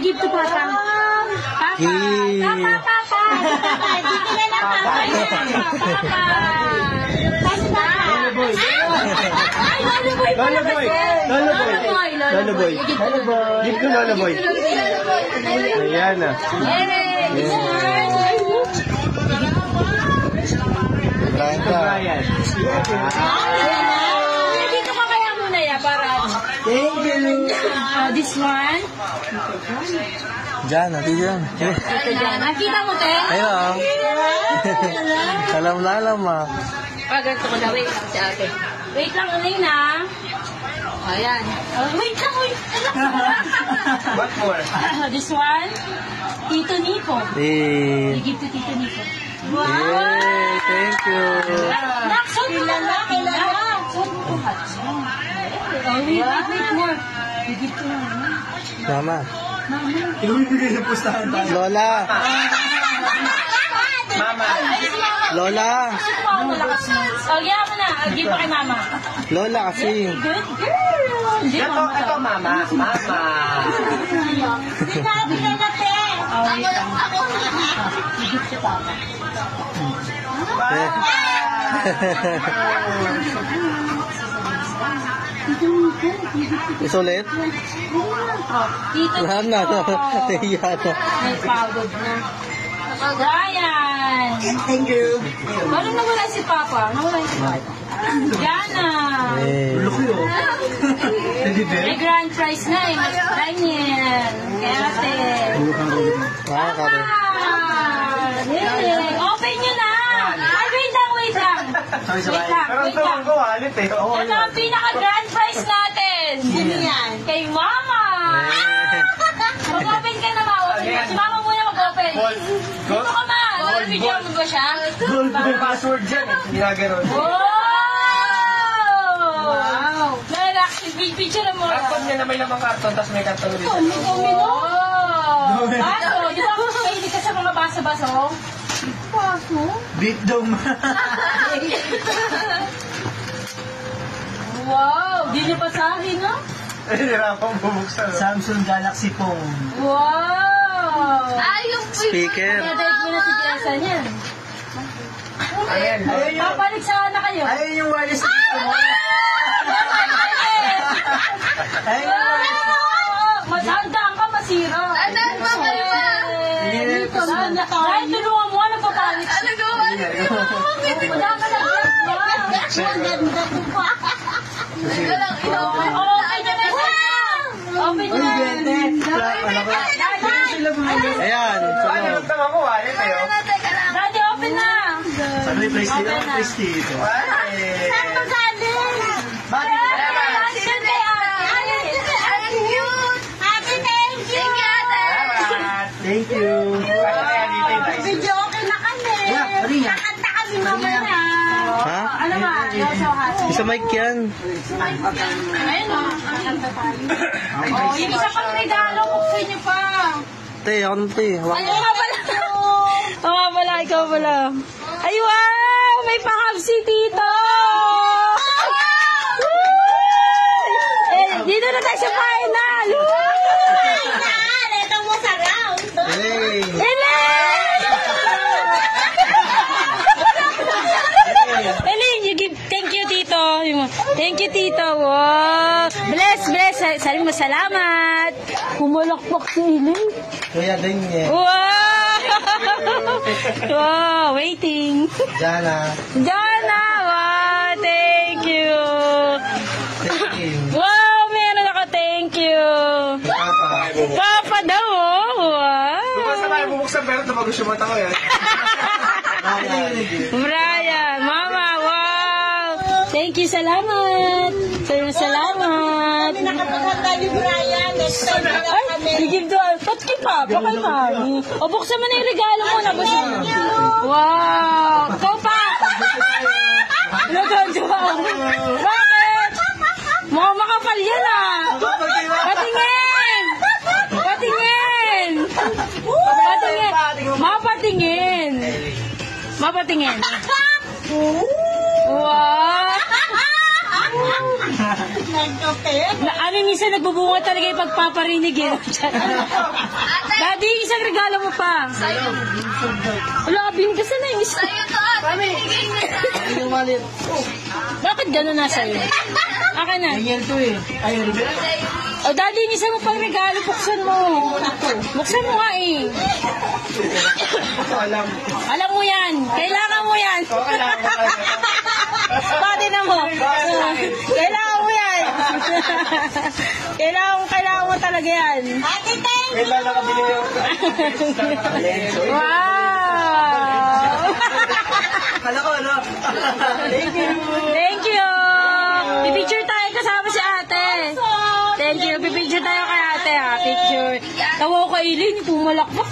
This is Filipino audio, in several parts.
you give to Papa? Papa. Papa. Bigyan na lang Papa. Lolo Boy. Lolo Boy. Give to Lolo Boy. Ayan na. Brian. Dito ka kaya muna ya para. Thank you. This one. Diyan, natin dyan. Nakita mo, te? Ayun. Alam na alam, ma. Ganito ko na. Wait lang si ate. Wait lang, uling na. Ayan. Wait lang. What more? This one. Tito Nico. Eh. You give to Tito Nico. Yay, thank you. Kilala. Wait more. You give to Mama. Ibibigay ng pustahan tayo. Lola. Mama. Lola. Kaya mo na. Give mo kay Mama. Lola kasi. Good girl. Ito, Mama. Mama. Sinabi na natin. Give to Papa. Isulit? Tito Lahat na. Iya na. may pagod na. Brian! Thank you. Paano nawala si Papa? Nawala si Papa. Jana! Eh. May grand prize na eh. Mas Daniel. Kaya ate. Kare. Open nyo na! Ay, wait lang. Wait lang. Pero ito ang gawalit eh. Ito ang pinaka-grand prize natin. Sino yan? Kay Mama! Mag-open ka na, Mama. Si Mama muna mag-open. Dito ka, Ma. Video mo ba siya? Gold password dyan eh. Ginaganon. Wow! Picture mo. Karton niya na may lamang karton, tapos may karton ulit. Wow! Baso? Di ba mahilig ka sa mga baso-baso? Baso? Beat dome. Wow! Di niya pasahin, no? Nahihirapang bubuksan. Samsung Galaxy Phone. Wow! Speaker. Kaya mo na si Jessa niyan. Ayan. Papalig sana na kayo. Ayun yung wireless. Ayun yung wireless. Masandaan ka, masira. Sandaan pa kayo ba? Dahil tulungan mo, ano papalit? Ano gawa niyo? Wala ka na break ba? Ganda ko pa. Teka lang, Okay na ino-open. Open na. Ayan. Ano yung tama ko? Wallet kayo? Teka lang. Daddy, open na. Sabi ni Presty, Open na. Presty ito. Saan mo galing? Bakit? Thank you. Video okay na kami. Kakanta kami mamaya. Ha? Ano ba? Isa mic yan. Ayun o. Oh, yung isa pang regalo, buksan niyo pa. Te, ako na te. Ano nga pala? Oo nga pala, ikaw pala. Ay, wow! May pahab si Tito! Eh, dito na tayo sa final! Ito mo sa round. Hey. Elaine, you give, thank you, Tito. Thank you, Tito. Wow. Bless. Sabi mo, salamat. Pumalakpak si Elaine. Kuya din eh. Wow! Wow, waiting. Jana. Jana, wow, thank you. Thank you. Wow, meron ako, thank you. Papa daw, oh. Wow. Basta tayo bubuksan pero tumagos yung mata ko yan. Brian, Mama, wow. Thank you, salamat. Salamat. Nakapaganda ni Brian. Next time na Ay, kami. bigib doon. Ba't kay Papa, kay Mami? O, buksan mo na yung regalo mo. Nabuksan mo. Wow. Ikaw pa. Nagandwa. Bakit? Mukhang makapal yan ah. Patingin. Mapatingin. Wow. Nagkape. Ano minsan nagbubunga talaga yung pagpaparinig eh. Daddy, isang regalo mo pa. Wala, binigkasan na yung isa. Yung malit. Bakit gano'n na sa'yo? Akin na. Ayan to eh. Ay, Ruben. O, daddy, yung isa mo pang regalo, buksan mo. Buksan mo nga eh. Alam. Alam mo yan. Kailangan mo yan. Pati na mo. Kailangan mo yan. Kailangan mo talaga yan. Ate, thank you. Kailan nakabili yung... Wow! Kala ko, ano? Thank you. Thank you! Pipicture tayo kasama si ate. Thank you. Pipicture tayo kay ate ha. Picture. Tawa ko Eileen, pumalakpak.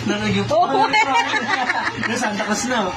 Nangyupo. Oo. Santa Cruz na.